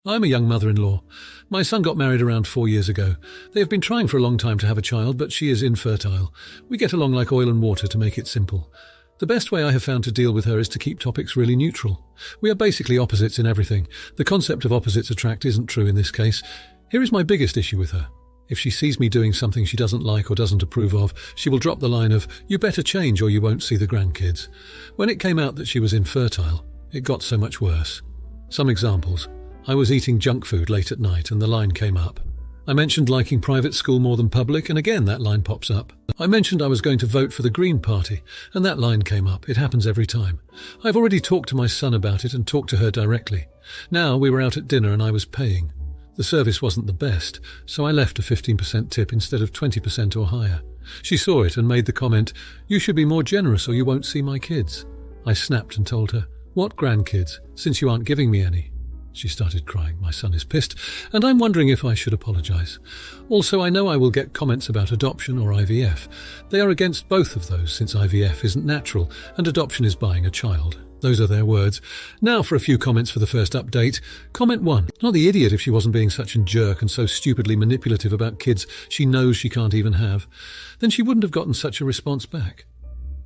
I'm a young mother-in-law. My son got married around 4 years ago. They have been trying for a long time to have a child, but she is infertile. We get along like oil and water, to make it simple. The best way I have found to deal with her is to keep topics really neutral. We are basically opposites in everything. The concept of opposites attract isn't true in this case. Here is my biggest issue with her. If she sees me doing something she doesn't like or doesn't approve of, she will drop the line of, "You better change or you won't see the grandkids." When it came out that she was infertile, it got so much worse. Some examples. I was eating junk food late at night and the line came up. I mentioned liking private school more than public, and again that line pops up. I mentioned I was going to vote for the Green Party, and that line came up. It happens every time. I've already talked to my son about it and talked to her directly. Now we were out at dinner and I was paying. The service wasn't the best, so I left a 15% tip instead of 20% or higher. She saw it and made the comment, "You should be more generous or you won't see my kids." I snapped and told her, "What grandkids, since you aren't giving me any?" She started crying. My son is pissed, and I'm wondering if I should apologize. Also, I know I will get comments about adoption or IVF. They are against both of those, since IVF isn't natural and adoption is buying a child. Those are their words. Now for a few comments for the first update. Comment 1. Not the idiot if she wasn't being such a jerk and so stupidly manipulative about kids she knows she can't even have. Then she wouldn't have gotten such a response back.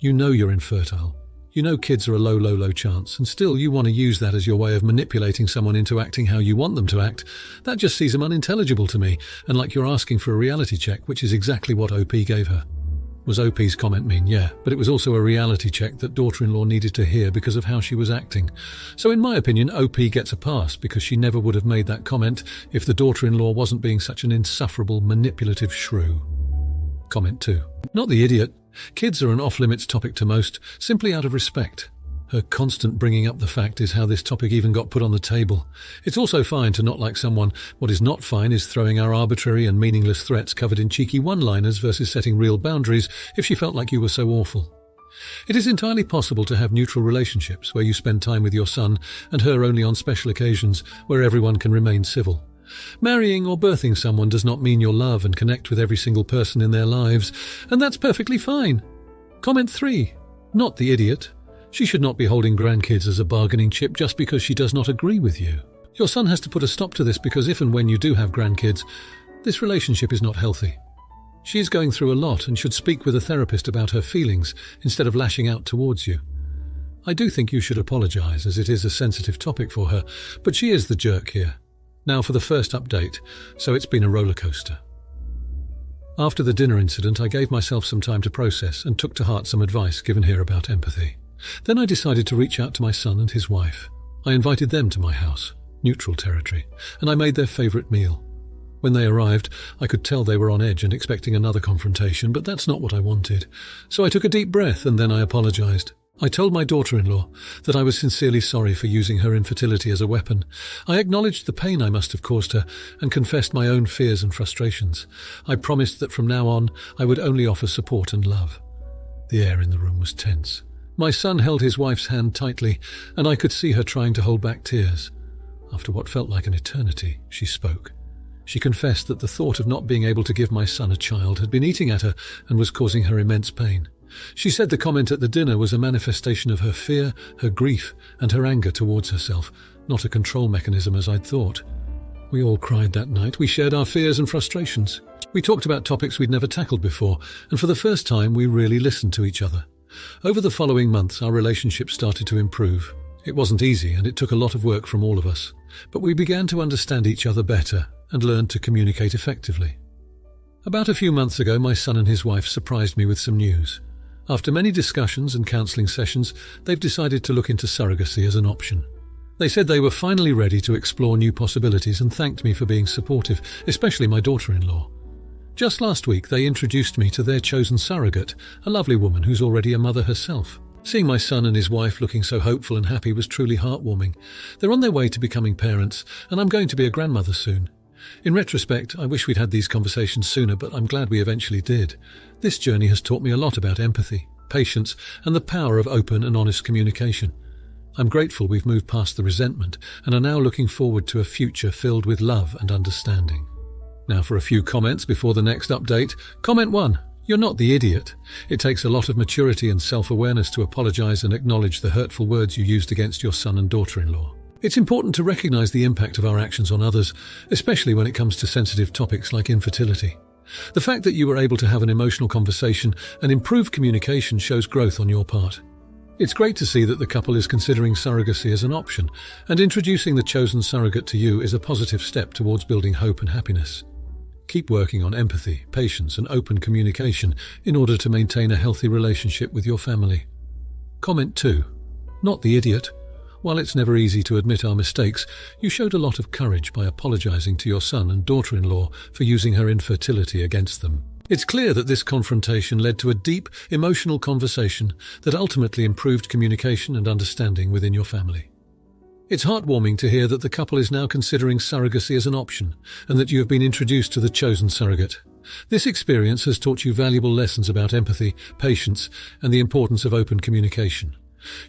You know you're infertile. You know kids are a low chance, and still you want to use that as your way of manipulating someone into acting how you want them to act. That just seems unintelligible to me, and like you're asking for a reality check, which is exactly what OP gave her. Was OP's comment mean? Yeah, but it was also a reality check that daughter-in-law needed to hear because of how she was acting. So in my opinion, OP gets a pass because she never would have made that comment if the daughter-in-law wasn't being such an insufferable, manipulative shrew. Comment 2. Not the idiot. Kids are an off-limits topic to most, simply out of respect. Her constant bringing up the fact is how this topic even got put on the table. It's also fine to not like someone. What is not fine is throwing our arbitrary and meaningless threats covered in cheeky one-liners versus setting real boundaries if she felt like you were so awful. It is entirely possible to have neutral relationships where you spend time with your son and her only on special occasions where everyone can remain civil. Marrying or birthing someone does not mean you'll love and connect with every single person in their lives, and that's perfectly fine. Comment 3. Not the idiot. She should not be holding grandkids as a bargaining chip just because she does not agree with you. Your son has to put a stop to this because if and when you do have grandkids, this relationship is not healthy. She is going through a lot and should speak with a therapist about her feelings instead of lashing out towards you. I do think you should apologize as it is a sensitive topic for her, but she is the jerk here. Now for the first update, so it's been a roller coaster. After the dinner incident, I gave myself some time to process and took to heart some advice given here about empathy. Then I decided to reach out to my son and his wife. I invited them to my house, neutral territory, and I made their favourite meal. When they arrived, I could tell they were on edge and expecting another confrontation, but that's not what I wanted. So I took a deep breath and then I apologized. I told my daughter-in-law that I was sincerely sorry for using her infertility as a weapon. I acknowledged the pain I must have caused her and confessed my own fears and frustrations. I promised that from now on I would only offer support and love. The air in the room was tense. My son held his wife's hand tightly, and I could see her trying to hold back tears. After what felt like an eternity, she spoke. She confessed that the thought of not being able to give my son a child had been eating at her and was causing her immense pain. She said the comment at the dinner was a manifestation of her fear, her grief, and her anger towards herself, not a control mechanism as I'd thought. We all cried that night. We shared our fears and frustrations. We talked about topics we'd never tackled before, and for the first time we really listened to each other. Over the following months, our relationship started to improve. It wasn't easy, and it took a lot of work from all of us. But we began to understand each other better and learned to communicate effectively. About a few months ago, my son and his wife surprised me with some news. After many discussions and counselling sessions, they've decided to look into surrogacy as an option. They said they were finally ready to explore new possibilities and thanked me for being supportive, especially my daughter-in-law. Just last week, they introduced me to their chosen surrogate, a lovely woman who's already a mother herself. Seeing my son and his wife looking so hopeful and happy was truly heartwarming. They're on their way to becoming parents, and I'm going to be a grandmother soon. In retrospect, I wish we'd had these conversations sooner, but I'm glad we eventually did. This journey has taught me a lot about empathy, patience, and the power of open and honest communication. I'm grateful we've moved past the resentment and are now looking forward to a future filled with love and understanding. Now for a few comments before the next update. Comment 1. You're not the idiot. It takes a lot of maturity and self-awareness to apologize and acknowledge the hurtful words you used against your son and daughter-in-law. It's important to recognize the impact of our actions on others, especially when it comes to sensitive topics like infertility. The fact that you were able to have an emotional conversation and improve communication shows growth on your part. It's great to see that the couple is considering surrogacy as an option, and introducing the chosen surrogate to you is a positive step towards building hope and happiness. Keep working on empathy, patience, and open communication in order to maintain a healthy relationship with your family. Comment 2. Not the idiot. While it's never easy to admit our mistakes, you showed a lot of courage by apologizing to your son and daughter-in-law for using her infertility against them. It's clear that this confrontation led to a deep, emotional conversation that ultimately improved communication and understanding within your family. It's heartwarming to hear that the couple is now considering surrogacy as an option and that you have been introduced to the chosen surrogate. This experience has taught you valuable lessons about empathy, patience, and the importance of open communication.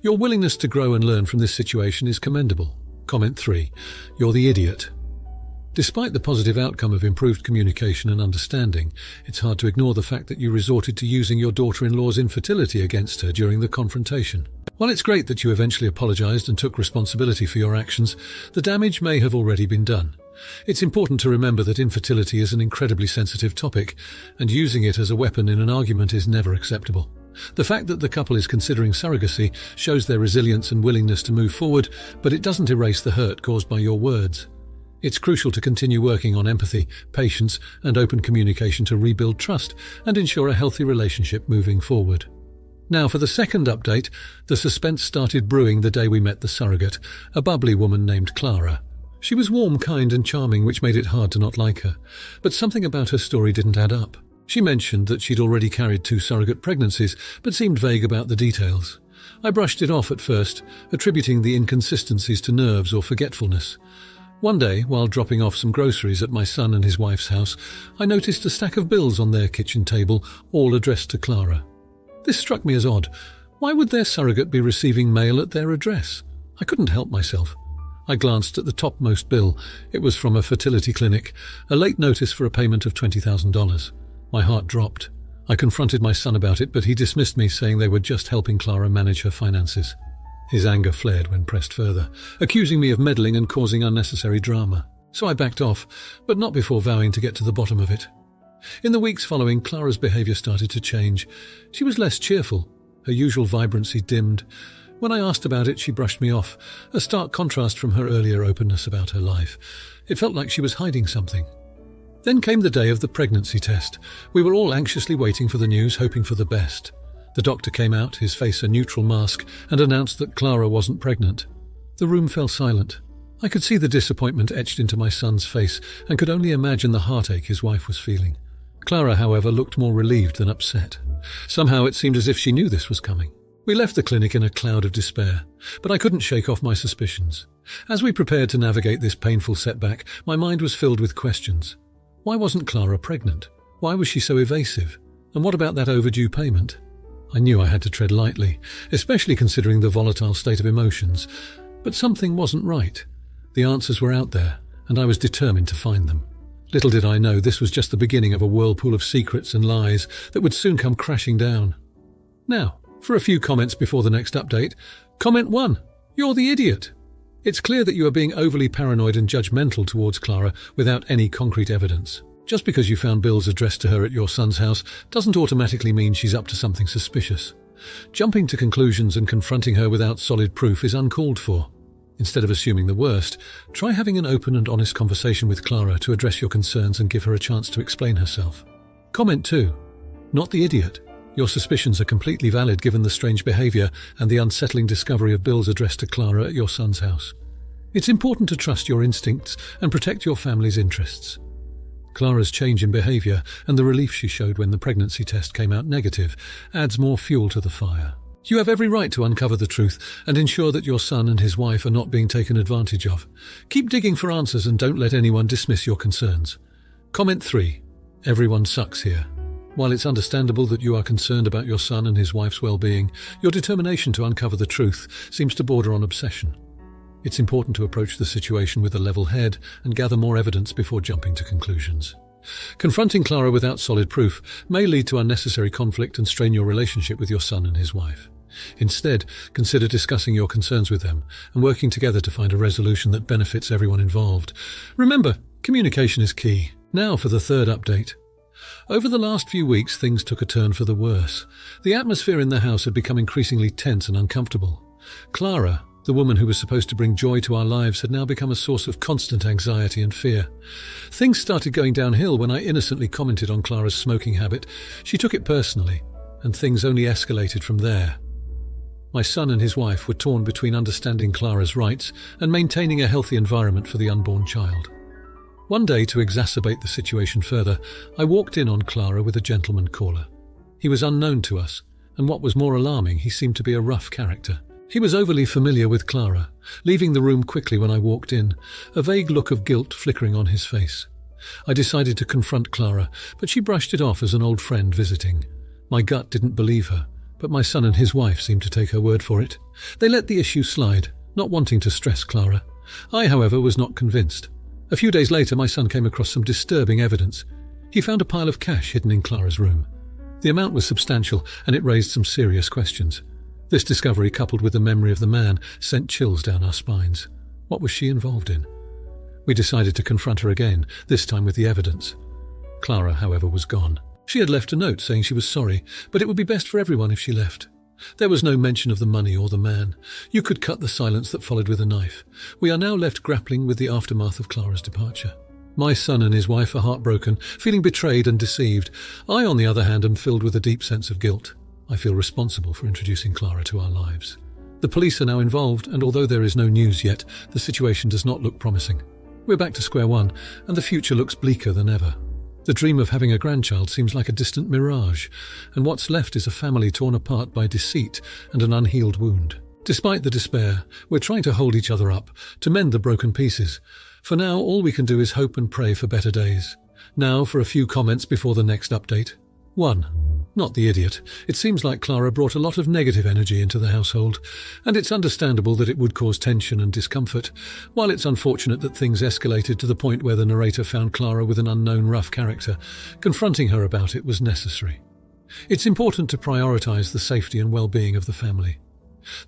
Your willingness to grow and learn from this situation is commendable. Comment 3. You're the idiot. Despite the positive outcome of improved communication and understanding, it's hard to ignore the fact that you resorted to using your daughter-in-law's infertility against her during the confrontation. While it's great that you eventually apologized and took responsibility for your actions, the damage may have already been done. It's important to remember that infertility is an incredibly sensitive topic, and using it as a weapon in an argument is never acceptable. The fact that the couple is considering surrogacy shows their resilience and willingness to move forward, but it doesn't erase the hurt caused by your words. It's crucial to continue working on empathy, patience, and open communication to rebuild trust and ensure a healthy relationship moving forward. Now, for the second update, the suspense started brewing the day we met the surrogate, a bubbly woman named Clara. She was warm, kind, and charming, which made it hard to not like her. But something about her story didn't add up. She mentioned that she'd already carried 2 surrogate pregnancies, but seemed vague about the details. I brushed it off at first, attributing the inconsistencies to nerves or forgetfulness. One day, while dropping off some groceries at my son and his wife's house, I noticed a stack of bills on their kitchen table, all addressed to Clara. This struck me as odd. Why would their surrogate be receiving mail at their address? I couldn't help myself. I glanced at the topmost bill. It was from a fertility clinic, a late notice for a payment of $20,000. My heart dropped. I confronted my son about it, but he dismissed me, saying they were just helping Clara manage her finances. His anger flared when pressed further, accusing me of meddling and causing unnecessary drama. So I backed off, but not before vowing to get to the bottom of it. In the weeks following, Clara's behavior started to change. She was less cheerful. Her usual vibrancy dimmed. When I asked about it, she brushed me off, a stark contrast from her earlier openness about her life. It felt like she was hiding something. Then came the day of the pregnancy test. We were all anxiously waiting for the news, hoping for the best. The doctor came out, his face a neutral mask, and announced that Clara wasn't pregnant. The room fell silent. I could see the disappointment etched into my son's face and could only imagine the heartache his wife was feeling. Clara, however, looked more relieved than upset. Somehow it seemed as if she knew this was coming. We left the clinic in a cloud of despair, but I couldn't shake off my suspicions. As we prepared to navigate this painful setback, my mind was filled with questions. Why wasn't Clara pregnant? Why was she so evasive? And what about that overdue payment? I knew I had to tread lightly, especially considering the volatile state of emotions. But something wasn't right. The answers were out there, and I was determined to find them. Little did I know this was just the beginning of a whirlpool of secrets and lies that would soon come crashing down. Now, for a few comments before the next update. Comment 1. You're the idiot. It's clear that you are being overly paranoid and judgmental towards Clara without any concrete evidence. Just because you found bills addressed to her at your son's house doesn't automatically mean she's up to something suspicious. Jumping to conclusions and confronting her without solid proof is uncalled for. Instead of assuming the worst, try having an open and honest conversation with Clara to address your concerns and give her a chance to explain herself. Comment 2. Not the idiot. Your suspicions are completely valid given the strange behavior and the unsettling discovery of bills addressed to Clara at your son's house. It's important to trust your instincts and protect your family's interests. Clara's change in behavior and the relief she showed when the pregnancy test came out negative adds more fuel to the fire. You have every right to uncover the truth and ensure that your son and his wife are not being taken advantage of. Keep digging for answers and don't let anyone dismiss your concerns. Comment 3. Everyone sucks here. While it's understandable that you are concerned about your son and his wife's well-being, your determination to uncover the truth seems to border on obsession. It's important to approach the situation with a level head and gather more evidence before jumping to conclusions. Confronting Clara without solid proof may lead to unnecessary conflict and strain your relationship with your son and his wife. Instead, consider discussing your concerns with them and working together to find a resolution that benefits everyone involved. Remember, communication is key. Now for the third update. Over the last few weeks, things took a turn for the worse. The atmosphere in the house had become increasingly tense and uncomfortable. Clara, the woman who was supposed to bring joy to our lives, had now become a source of constant anxiety and fear. Things started going downhill when I innocently commented on Clara's smoking habit. She took it personally, and things only escalated from there. My son and his wife were torn between understanding Clara's rights and maintaining a healthy environment for the unborn child. One day, to exacerbate the situation further, I walked in on Clara with a gentleman caller. He was unknown to us, and what was more alarming, he seemed to be a rough character. He was overly familiar with Clara, leaving the room quickly when I walked in, a vague look of guilt flickering on his face. I decided to confront Clara, but she brushed it off as an old friend visiting. My gut didn't believe her, but my son and his wife seemed to take her word for it. They let the issue slide, not wanting to stress Clara. I, however, was not convinced. A few days later, my son came across some disturbing evidence. He found a pile of cash hidden in Clara's room. The amount was substantial, and it raised some serious questions. This discovery, coupled with the memory of the man, sent chills down our spines. What was she involved in? We decided to confront her again, this time with the evidence. Clara, however, was gone. She had left a note saying she was sorry, but it would be best for everyone if she left. There was no mention of the money or the man. You could cut the silence that followed with a knife. We are now left grappling with the aftermath of Clara's departure. My son and his wife are heartbroken, feeling betrayed and deceived. I, on the other hand, am filled with a deep sense of guilt. I feel responsible for introducing Clara to our lives. The police are now involved, and although there is no news yet, the situation does not look promising. We're back to square one, and the future looks bleaker than ever. The dream of having a grandchild seems like a distant mirage, and what's left is a family torn apart by deceit and an unhealed wound. Despite the despair, we're trying to hold each other up, to mend the broken pieces. For now, all we can do is hope and pray for better days. Now for a few comments before the next update. 1. Not the idiot. It seems like Clara brought a lot of negative energy into the household, and it's understandable that it would cause tension and discomfort. While it's unfortunate that things escalated to the point where the narrator found Clara with an unknown rough character, confronting her about it was necessary. It's important to prioritize the safety and well-being of the family.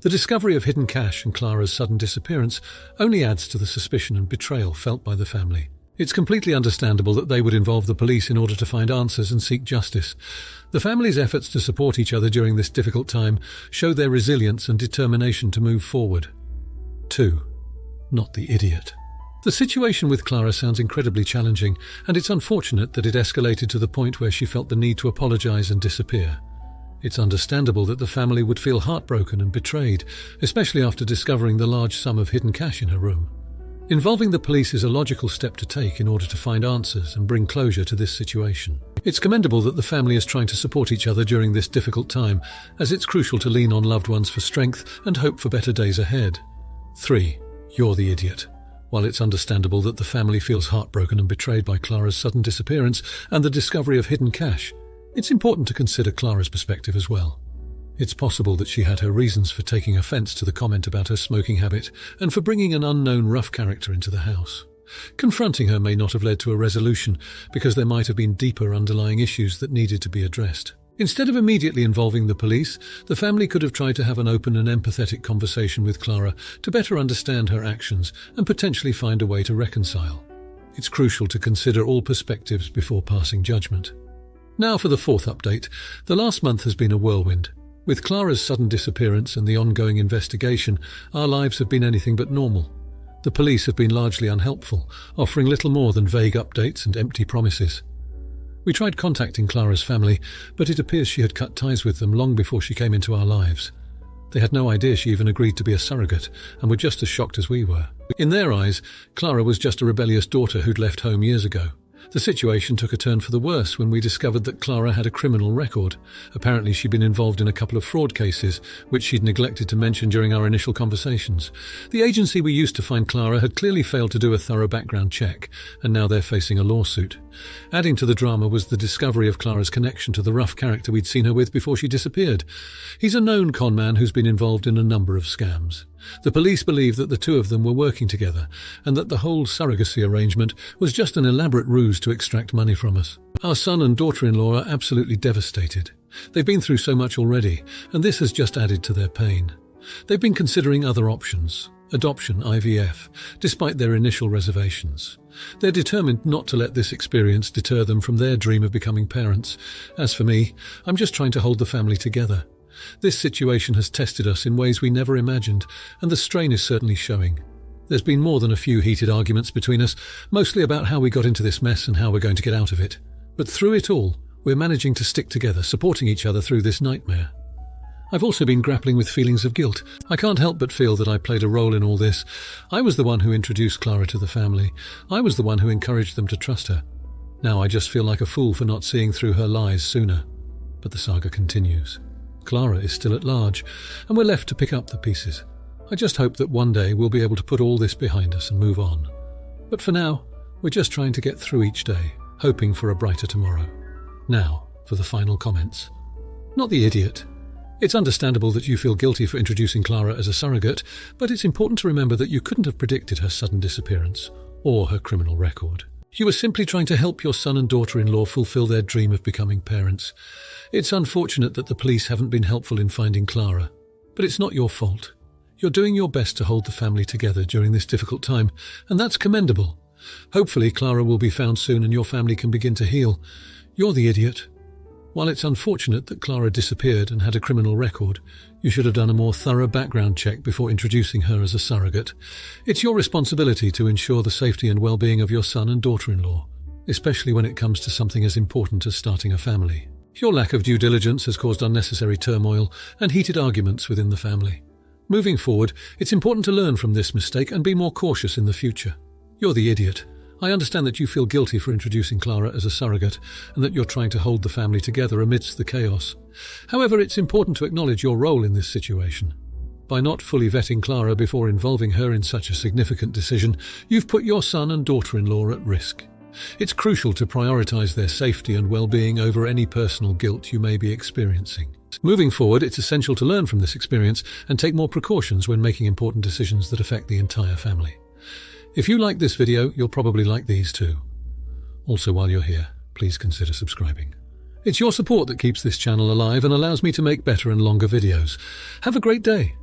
The discovery of hidden cash and Clara's sudden disappearance only adds to the suspicion and betrayal felt by the family. It's completely understandable that they would involve the police in order to find answers and seek justice. The family's efforts to support each other during this difficult time show their resilience and determination to move forward. 2. Not the idiot. The situation with Clara sounds incredibly challenging, and it's unfortunate that it escalated to the point where she felt the need to apologize and disappear. It's understandable that the family would feel heartbroken and betrayed, especially after discovering the large sum of hidden cash in her room. Involving the police is a logical step to take in order to find answers and bring closure to this situation. It's commendable that the family is trying to support each other during this difficult time, as it's crucial to lean on loved ones for strength and hope for better days ahead. 3. You're the idiot. While it's understandable that the family feels heartbroken and betrayed by Clara's sudden disappearance and the discovery of hidden cash, it's important to consider Clara's perspective as well. It's possible that she had her reasons for taking offense to the comment about her smoking habit and for bringing an unknown rough character into the house. Confronting her may not have led to a resolution because there might have been deeper underlying issues that needed to be addressed. Instead of immediately involving the police, the family could have tried to have an open and empathetic conversation with Clara to better understand her actions and potentially find a way to reconcile. It's crucial to consider all perspectives before passing judgment. Now for the fourth update. The last month has been a whirlwind. With Clara's sudden disappearance and the ongoing investigation, our lives have been anything but normal. The police have been largely unhelpful, offering little more than vague updates and empty promises. We tried contacting Clara's family, but it appears she had cut ties with them long before she came into our lives. They had no idea she even agreed to be a surrogate, and were just as shocked as we were. In their eyes, Clara was just a rebellious daughter who'd left home years ago. The situation took a turn for the worse when we discovered that Clara had a criminal record. Apparently she'd been involved in a couple of fraud cases, which she'd neglected to mention during our initial conversations. The agency we used to find Clara had clearly failed to do a thorough background check, and now they're facing a lawsuit. Adding to the drama was the discovery of Clara's connection to the rough character we'd seen her with before she disappeared. He's a known con man who's been involved in a number of scams. The police believe that the two of them were working together, and that the whole surrogacy arrangement was just an elaborate ruse to extract money from us. Our son and daughter-in-law are absolutely devastated. They've been through so much already, and this has just added to their pain. They've been considering other options, adoption, IVF, despite their initial reservations. They're determined not to let this experience deter them from their dream of becoming parents. As for me, I'm just trying to hold the family together. This situation has tested us in ways we never imagined, and the strain is certainly showing. There's been more than a few heated arguments between us, mostly about how we got into this mess and how we're going to get out of it. But through it all, we're managing to stick together, supporting each other through this nightmare. I've also been grappling with feelings of guilt. I can't help but feel that I played a role in all this. I was the one who introduced Clara to the family. I was the one who encouraged them to trust her. Now I just feel like a fool for not seeing through her lies sooner. But the saga continues. Clara is still at large, and we're left to pick up the pieces. I just hope that one day we'll be able to put all this behind us and move on. But for now, we're just trying to get through each day, hoping for a brighter tomorrow. Now, for the final comments. Not the idiot. It's understandable that you feel guilty for introducing Clara as a surrogate, but it's important to remember that you couldn't have predicted her sudden disappearance, or her criminal record. You were simply trying to help your son and daughter-in-law fulfill their dream of becoming parents. It's unfortunate that the police haven't been helpful in finding Clara, but it's not your fault. You're doing your best to hold the family together during this difficult time, and that's commendable. Hopefully Clara will be found soon and your family can begin to heal. You're the idiot. While it's unfortunate that Clara disappeared and had a criminal record, you should have done a more thorough background check before introducing her as a surrogate. It's your responsibility to ensure the safety and well-being of your son and daughter-in-law, especially when it comes to something as important as starting a family. Your lack of due diligence has caused unnecessary turmoil and heated arguments within the family. Moving forward, it's important to learn from this mistake and be more cautious in the future. You're the idiot. I understand that you feel guilty for introducing Clara as a surrogate and that you're trying to hold the family together amidst the chaos. However, it's important to acknowledge your role in this situation. By not fully vetting Clara before involving her in such a significant decision, you've put your son and daughter-in-law at risk. It's crucial to prioritize their safety and well-being over any personal guilt you may be experiencing. Moving forward, it's essential to learn from this experience and take more precautions when making important decisions that affect the entire family. If you like this video, you'll probably like these too. Also, while you're here, please consider subscribing. It's your support that keeps this channel alive and allows me to make better and longer videos. Have a great day.